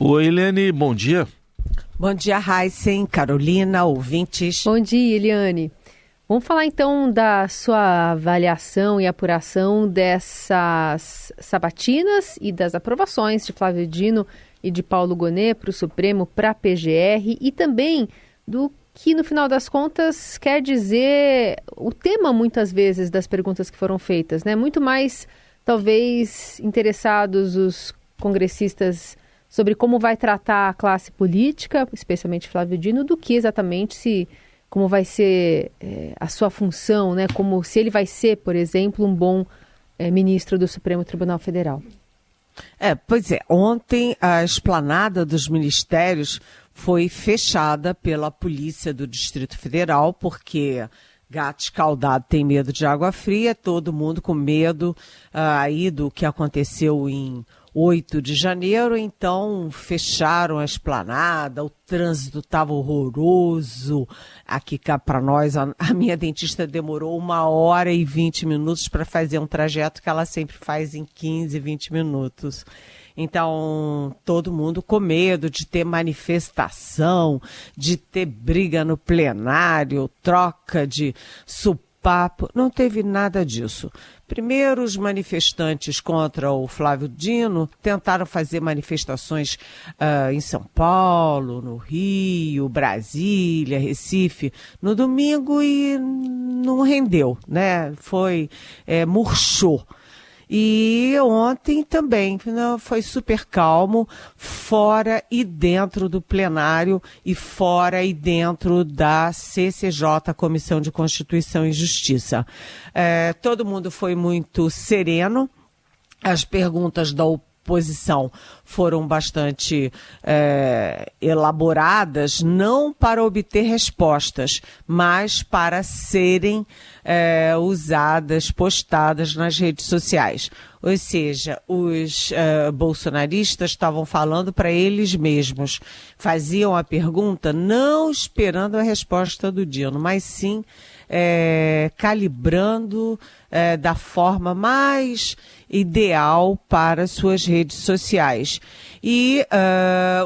Oi, Eliane, bom dia. Bom dia, Heisen, Carolina, ouvintes. Bom dia, Eliane. Vamos falar então da sua avaliação e apuração dessas sabatinas e das aprovações de Flávio Dino e de Paulo Gonet para o Supremo, para a PGR, e também do que, no final das contas, quer dizer o tema, muitas vezes, das perguntas que foram feitas, né? Muito mais, talvez, interessados os congressistas sobre como vai tratar a classe política, especialmente Flávio Dino, do que exatamente como vai ser a sua função, né? Como se ele vai ser, por exemplo, um bom ministro do Supremo Tribunal Federal. Pois é, ontem a esplanada dos ministérios foi fechada pela polícia do Distrito Federal, porque gato escaldado tem medo de água fria, todo mundo com medo aí do que aconteceu em 8 de janeiro, então fecharam a esplanada, o trânsito estava horroroso. Aqui cá para nós, a minha dentista demorou 1h20 para fazer um trajeto que ela sempre faz em 15, 20 minutos. Então, todo mundo com medo de ter manifestação, de ter briga no plenário, troca de supapo. Não teve nada disso. Primeiro, os manifestantes contra o Flávio Dino tentaram fazer manifestações em São Paulo, no Rio, Brasília, Recife, no domingo e não rendeu, né? Murchou. E ontem também foi super calmo, fora e dentro do plenário e fora e dentro da CCJ, Comissão de Constituição e Justiça. Todo mundo foi muito sereno, as perguntas da oposição foram bastante elaboradas, não para obter respostas, mas para serem usadas, postadas nas redes sociais. Ou seja, os bolsonaristas estavam falando para eles mesmos, faziam a pergunta não esperando a resposta do Dino, mas sim calibrando da forma mais ideal para suas redes sociais. E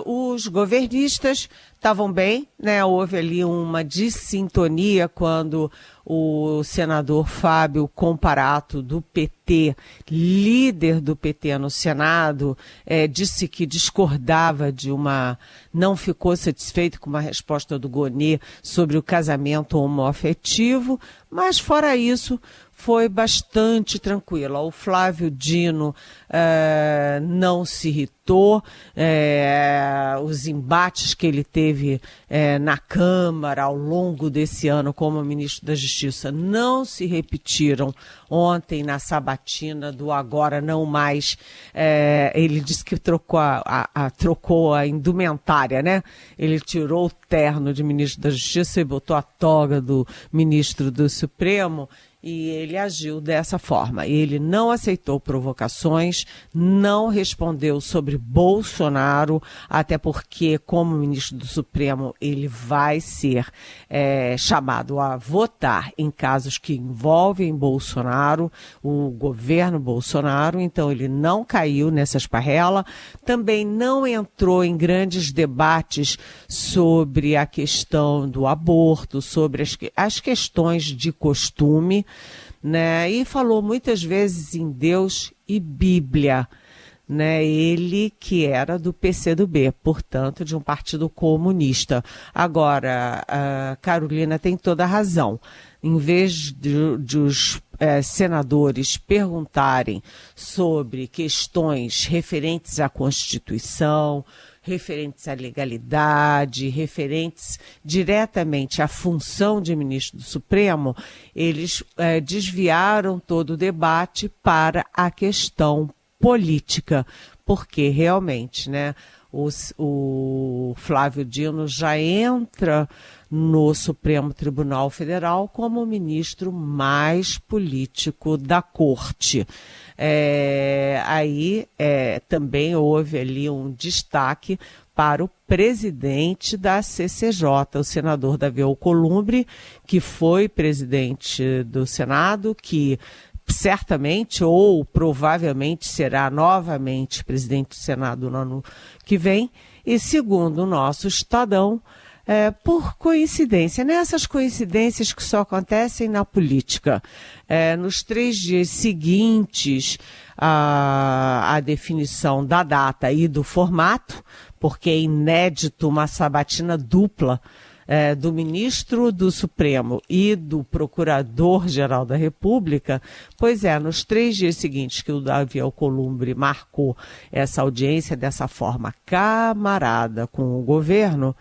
os governistas estavam bem, né? Houve ali uma dissintonia quando o senador Fábio Comparato, do PT, líder do PT no Senado, disse que discordava não ficou satisfeito com uma resposta do Gonet sobre o casamento homoafetivo, mas fora isso, foi bastante tranquila. O Flávio Dino não se irritou, os embates que ele teve na Câmara ao longo desse ano como ministro da Justiça não se repetiram ontem na sabatina do Agora Não Mais. Ele disse que trocou a indumentária, né? Ele tirou o terno de ministro da Justiça e botou a toga do ministro do Supremo. E ele agiu dessa forma. Ele não aceitou provocações, não respondeu sobre Bolsonaro, até porque, como ministro do Supremo, ele vai ser chamado a votar em casos que envolvem Bolsonaro, o governo Bolsonaro. Então, ele não caiu nessa esparrela. Também não entrou em grandes debates sobre a questão do aborto, sobre as questões de costume, né? E falou muitas vezes em Deus e Bíblia, né? Ele que era do PCdoB, portanto, de um partido comunista. Agora, a Carolina tem toda a razão. Em vez de os senadores perguntarem sobre questões referentes à Constituição, referentes à legalidade, referentes diretamente à função de ministro do Supremo, eles desviaram todo o debate para a questão política, porque realmente, né, o Flávio Dino já entra no Supremo Tribunal Federal como o ministro mais político da corte. Também houve ali um destaque para o presidente da CCJ, o senador Davi Alcolumbre, que foi presidente do Senado, que certamente ou provavelmente será novamente presidente do Senado no ano que vem. E segundo o nosso Estadão, por coincidência, nessas coincidências que só acontecem na política, nos 3 dias seguintes à definição da data e do formato, porque é inédito uma sabatina dupla do ministro do Supremo e do Procurador-Geral da República, pois nos 3 dias seguintes que o Davi Alcolumbre marcou essa audiência dessa forma camarada com o governo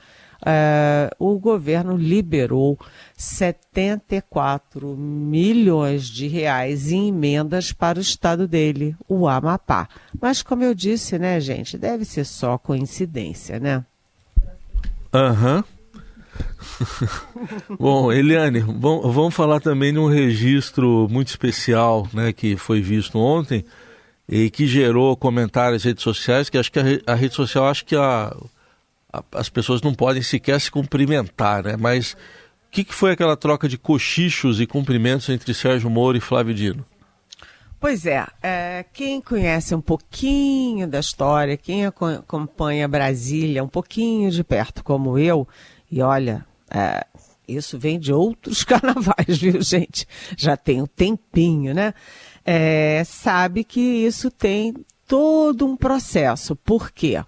liberou 74 milhões de reais em emendas para o estado dele, o Amapá. Mas como eu disse, né, gente, deve ser só coincidência, né? Aham. Bom, Eliane, vamos falar também de um registro muito especial, né, que foi visto ontem e que gerou comentários nas redes sociais, que acho que a rede social, acho que as pessoas não podem sequer se cumprimentar, né? Mas o que foi aquela troca de cochichos e cumprimentos entre Sérgio Moro e Flávio Dino? Pois quem conhece um pouquinho da história, quem acompanha Brasília um pouquinho de perto como eu, e olha, isso vem de outros carnavais, viu, gente? Já tem um tempinho, né? Sabe que isso tem todo um processo. Por quê?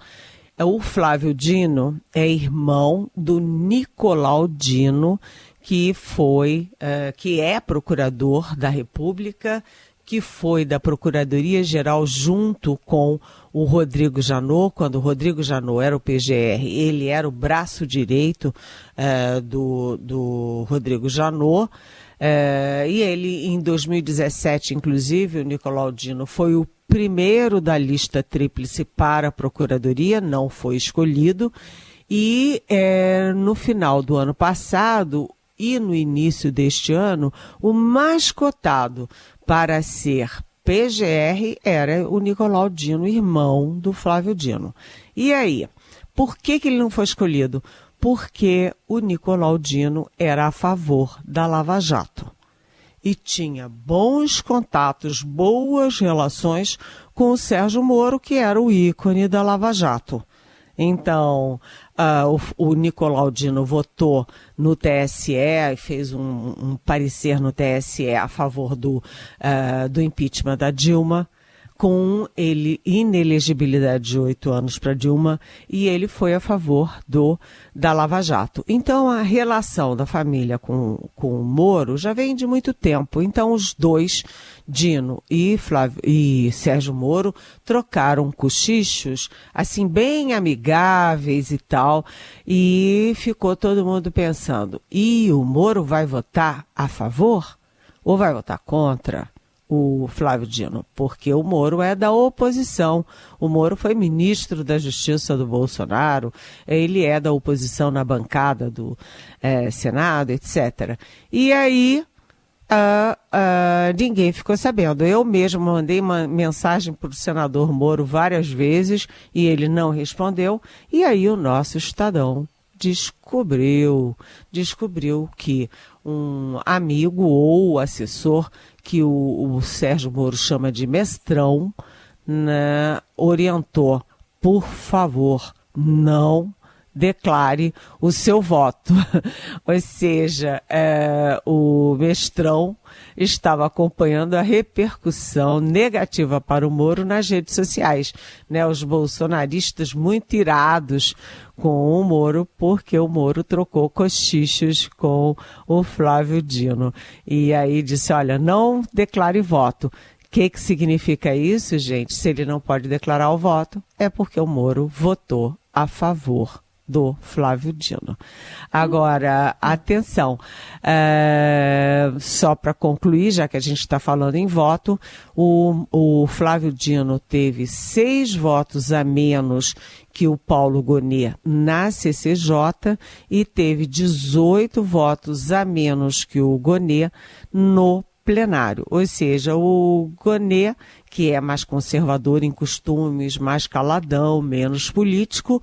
O Flávio Dino é irmão do Nicolau Dino, que é procurador da República, que foi da Procuradoria-Geral junto com o Rodrigo Janot. Quando o Rodrigo Janot era o PGR, ele era o braço direito do Rodrigo Janot. E ele, em 2017, inclusive, o Nicolau Dino foi o primeiro da lista tríplice para a Procuradoria, não foi escolhido. E no final do ano passado e no início deste ano, o mais cotado para ser PGR era o Nicolau Dino, irmão do Flávio Dino. E aí, por que ele não foi escolhido? Porque o Nicolau Dino era a favor da Lava Jato e tinha bons contatos, boas relações com o Sérgio Moro, que era o ícone da Lava Jato. Então, o Nicolau Dino votou no TSE e fez um parecer no TSE a favor do impeachment da Dilma, com inelegibilidade de 8 anos para Dilma, e ele foi a favor da Lava Jato. Então, a relação da família com o Moro já vem de muito tempo. Então, os dois, Dino e Sérgio Moro, trocaram cochichos, assim, bem amigáveis e tal, e ficou todo mundo pensando, e o Moro vai votar a favor ou vai votar contra o Flávio Dino? Porque o Moro é da oposição. O Moro foi ministro da Justiça do Bolsonaro, ele é da oposição na bancada do Senado, etc. E aí ninguém ficou sabendo. Eu mesmo mandei uma mensagem para o senador Moro várias vezes e ele não respondeu. E aí o nosso Estadão descobriu que um amigo ou assessor que o Sérgio Moro chama de mestrão, né, orientou: por favor, não declare o seu voto. Ou seja, o mestrão estava acompanhando a repercussão negativa para o Moro nas redes sociais, né? Os bolsonaristas muito irados com o Moro, porque o Moro trocou cochichos com o Flávio Dino. E aí disse, olha, não declare voto. O que significa isso, gente? Se ele não pode declarar o voto, é porque o Moro votou a favor do Flávio Dino. Agora, atenção, só para concluir, já que a gente está falando em voto, o Flávio Dino teve 6 votos a menos que o Paulo Gonet na CCJ e teve 18 votos a menos que o Gonet no plenário. Ou seja, o Gonet, que é mais conservador em costumes, mais caladão, menos político,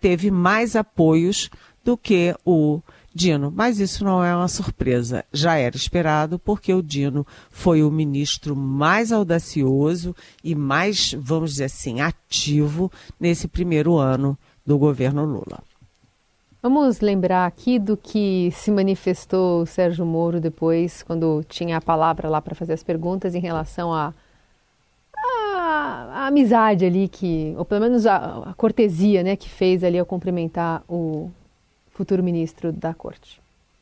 teve mais apoios do que o Dino. Mas isso não é uma surpresa, já era esperado, porque o Dino foi o ministro mais audacioso e mais, vamos dizer assim, ativo nesse primeiro ano do governo Lula. Vamos lembrar aqui do que se manifestou o Sérgio Moro depois, quando tinha a palavra lá para fazer as perguntas em relação à amizade ali, ou pelo menos a cortesia, né, que fez ali ao cumprimentar o futuro ministro da Corte.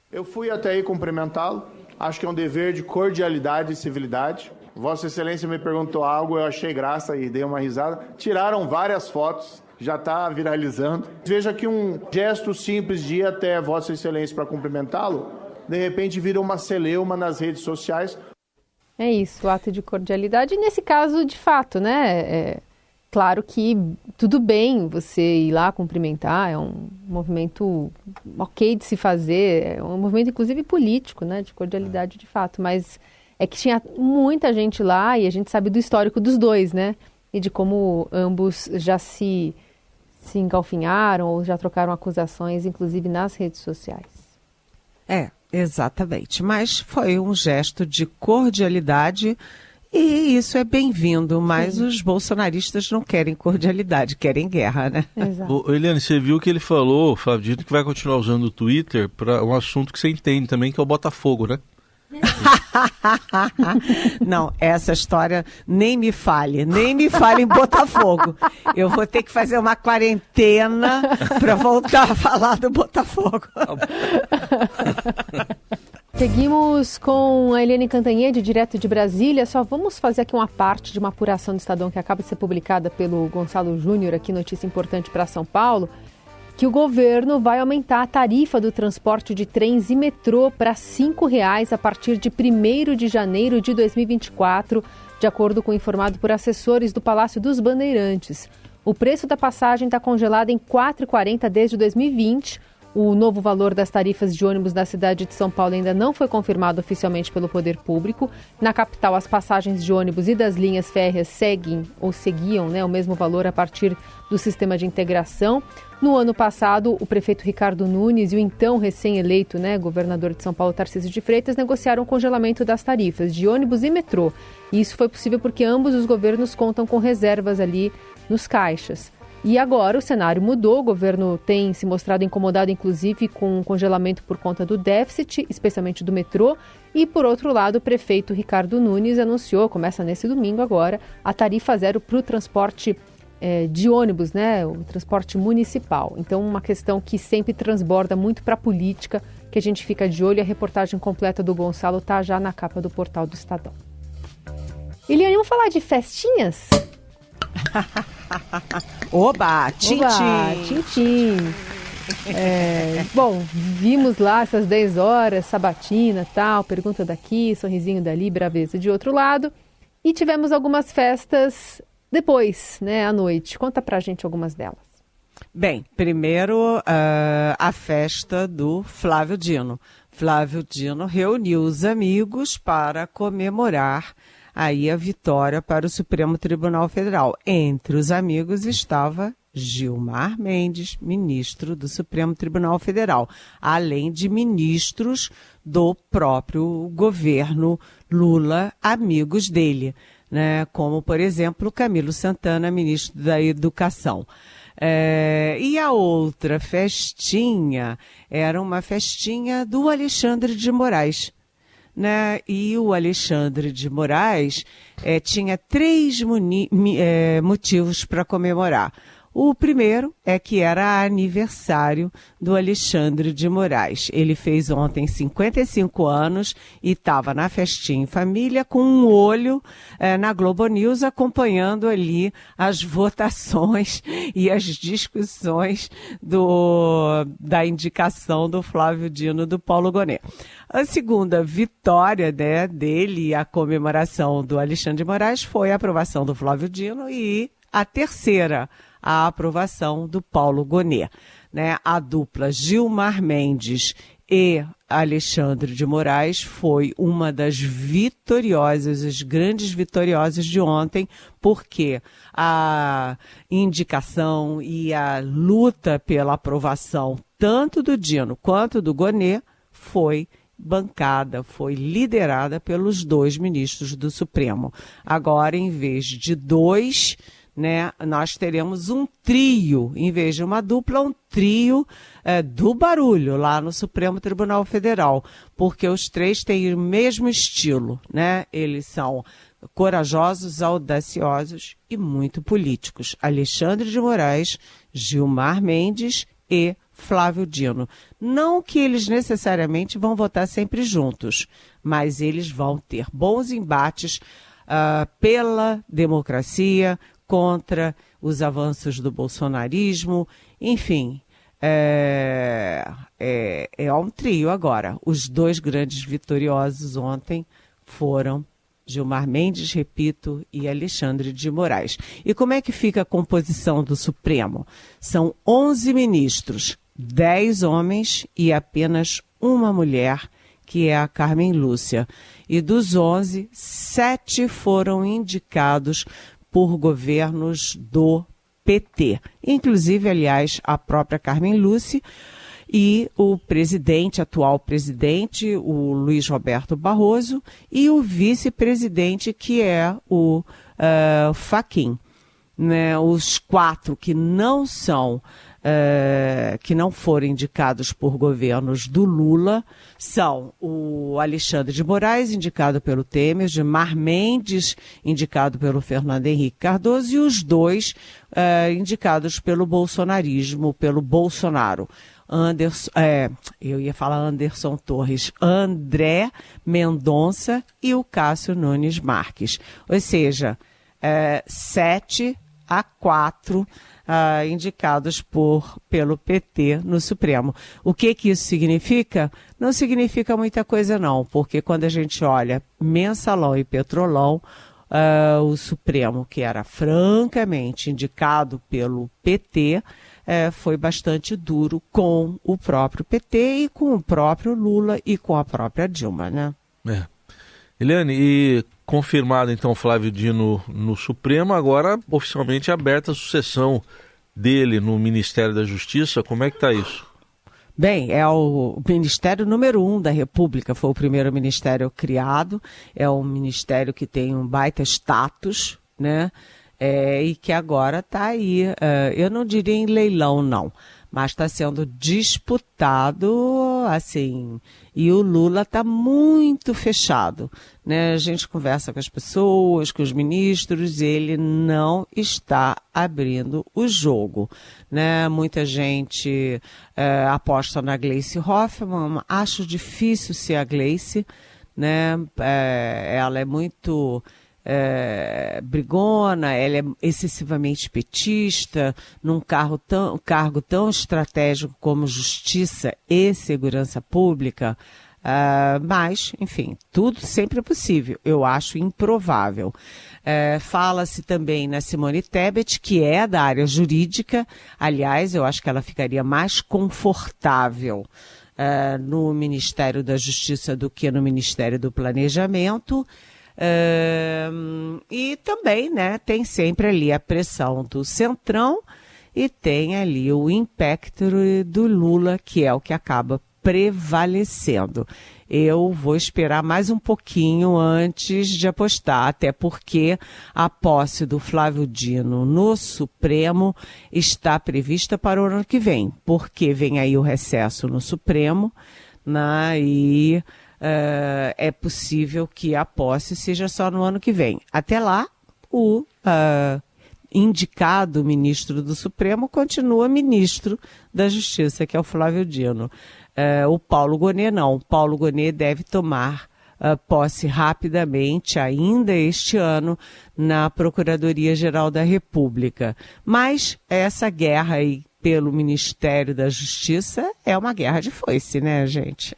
Eu fui até aí cumprimentá-lo, acho que é um dever de cordialidade e civilidade. Vossa Excelência me perguntou algo, eu achei graça e dei uma risada. Tiraram várias fotos. Já está viralizando. Veja que um gesto simples de ir até Vossa Excelência para cumprimentá-lo, de repente vira uma celeuma nas redes sociais. É isso, o ato de cordialidade. E nesse caso, de fato, né? Claro que tudo bem você ir lá cumprimentar, é um movimento ok de se fazer, é um movimento inclusive político, né? De cordialidade de fato. Mas é que tinha muita gente lá e a gente sabe do histórico dos dois, né? E de como ambos já se engalfinharam ou já trocaram acusações, inclusive nas redes sociais. Exatamente. Mas foi um gesto de cordialidade e isso é bem-vindo, mas Sim. Os bolsonaristas não querem cordialidade, querem guerra, né? Exato. Eliane, você viu que ele falou, Flávio Dino, que vai continuar usando o Twitter para um assunto que você entende também, que é o Botafogo, né? Não, essa história nem me fale em Botafogo. Eu vou ter que fazer uma quarentena para voltar a falar do Botafogo. Seguimos com a Eliane Cantanhede, direto de Brasília. Só vamos fazer aqui uma parte de uma apuração do Estadão que acaba de ser publicada pelo Gonçalo Júnior, aqui notícia importante para São Paulo, que o governo vai aumentar a tarifa do transporte de trens e metrô para R$ 5,00 a partir de 1º de janeiro de 2024, de acordo com o informado por assessores do Palácio dos Bandeirantes. O preço da passagem está congelado em R$ 4,40 desde 2020. O novo valor das tarifas de ônibus da cidade de São Paulo ainda não foi confirmado oficialmente pelo poder público. Na capital, as passagens de ônibus e das linhas férreas seguiam, né, o mesmo valor a partir do sistema de integração. No ano passado, o prefeito Ricardo Nunes e o então recém-eleito, né, governador de São Paulo, Tarcísio de Freitas, negociaram o congelamento das tarifas de ônibus e metrô. E isso foi possível porque ambos os governos contam com reservas ali nos caixas. E agora o cenário mudou, o governo tem se mostrado incomodado, inclusive, com o congelamento por conta do déficit, especialmente do metrô. E, por outro lado, o prefeito Ricardo Nunes anunciou, começa nesse domingo agora, a tarifa zero para o transporte de ônibus, né, o transporte municipal. Então, uma questão que sempre transborda muito para a política, que a gente fica de olho. A reportagem completa do Gonçalo está já na capa do portal do Estadão. Eliane, vamos falar de festinhas? Oba, tchim-tchim. Tchim-tchim. Bom, vimos lá essas 10 horas, sabatina, tal, pergunta daqui, sorrisinho dali, braveza de outro lado. E tivemos algumas festas depois, né, à noite. Conta pra gente algumas delas. Bem, primeiro a festa do Flávio Dino. Flávio Dino reuniu os amigos para comemorar aí a vitória para o Supremo Tribunal Federal. Entre os amigos estava Gilmar Mendes, ministro do Supremo Tribunal Federal, além de ministros do próprio governo Lula, amigos dele, né? Como, por exemplo, Camilo Santana, ministro da Educação. E a outra festinha era uma festinha do Alexandre de Moraes, né? E o Alexandre de Moraes tinha 3 motivos para comemorar. O primeiro é que era aniversário do Alexandre de Moraes. Ele fez ontem 55 anos e estava na festinha em família com um olho na Globo News acompanhando ali as votações e as discussões da indicação do Flávio Dino do Paulo Gonet. A segunda vitória, né, dele, a comemoração do Alexandre de Moraes, foi a aprovação do Flávio Dino e a terceira, a aprovação do Paulo Gonet, né? A dupla Gilmar Mendes e Alexandre de Moraes foi uma das vitoriosas, as grandes vitoriosas de ontem, porque a indicação e a luta pela aprovação tanto do Dino quanto do Gonê, foi bancada, foi liderada pelos 2 ministros do Supremo. Agora, em vez de 2, né, nós teremos um trio, em vez de uma dupla, um trio do barulho lá no Supremo Tribunal Federal, porque os 3 têm o mesmo estilo, né? Eles são corajosos, audaciosos e muito políticos. Alexandre de Moraes, Gilmar Mendes e Flávio Dino. Não que eles necessariamente vão votar sempre juntos, mas eles vão ter bons embates pela democracia, contra os avanços do bolsonarismo, enfim, é um trio agora. Os 2 grandes vitoriosos ontem foram Gilmar Mendes, repito, e Alexandre de Moraes. E como é que fica a composição do Supremo? São 11 ministros, 10 homens e apenas uma mulher, que é a Carmen Lúcia. E dos 11, 7 foram indicados por governos do PT. Inclusive, aliás, a própria Carmen Lúcia e o atual presidente, o Luiz Roberto Barroso, e o vice-presidente, que é o Fachin. Né? Os 4 que não foram indicados por governos do Lula são o Alexandre de Moraes, indicado pelo Temer, Gilmar Mendes, indicado pelo Fernando Henrique Cardoso, e os 2 indicados pelo bolsonarismo, pelo Bolsonaro. Anderson Torres, André Mendonça e o Cássio Nunes Marques. Ou seja, 7-4 indicados pelo PT no Supremo. O que isso significa? Não significa muita coisa não, porque quando a gente olha Mensalão e Petrolão, o Supremo, que era francamente indicado pelo PT, foi bastante duro com o próprio PT e com o próprio Lula e com a própria Dilma, né? Eliane, e confirmado então Flávio Dino no Supremo, agora oficialmente aberta a sucessão dele no Ministério da Justiça, como é que está isso? Bem, é o Ministério número 1 da República, foi o primeiro ministério criado, é um ministério que tem um baita status, né? E que agora está aí, eu não diria em leilão não, mas está sendo disputado, assim, e o Lula está muito fechado, né? A gente conversa com as pessoas, com os ministros, e ele não está abrindo o jogo, né? Muita gente aposta na Gleice Hoffmann, acho difícil ser a Gleice, né? Ela é muito brigona, ela é excessivamente petista, num cargo tão estratégico como Justiça e Segurança Pública, mas, enfim, tudo sempre é possível, eu acho improvável. Fala-se também na Simone Tebet, que é da área jurídica, aliás, eu acho que ela ficaria mais confortável no Ministério da Justiça do que no Ministério do Planejamento. E também, né, tem sempre ali a pressão do Centrão e tem ali o impacto do Lula, que é o que acaba prevalecendo. Eu vou esperar mais um pouquinho antes de apostar, até porque a posse do Flávio Dino no Supremo está prevista para o ano que vem, porque vem aí o recesso no Supremo, né, e é possível que a posse seja só no ano que vem. Até lá, o indicado ministro do Supremo continua ministro da Justiça, que é o Flávio Dino. O Paulo Gonê não. O Paulo Gonê deve tomar posse rapidamente, ainda este ano, na Procuradoria-Geral da República. Mas essa guerra aí pelo Ministério da Justiça é uma guerra de foice, né, gente?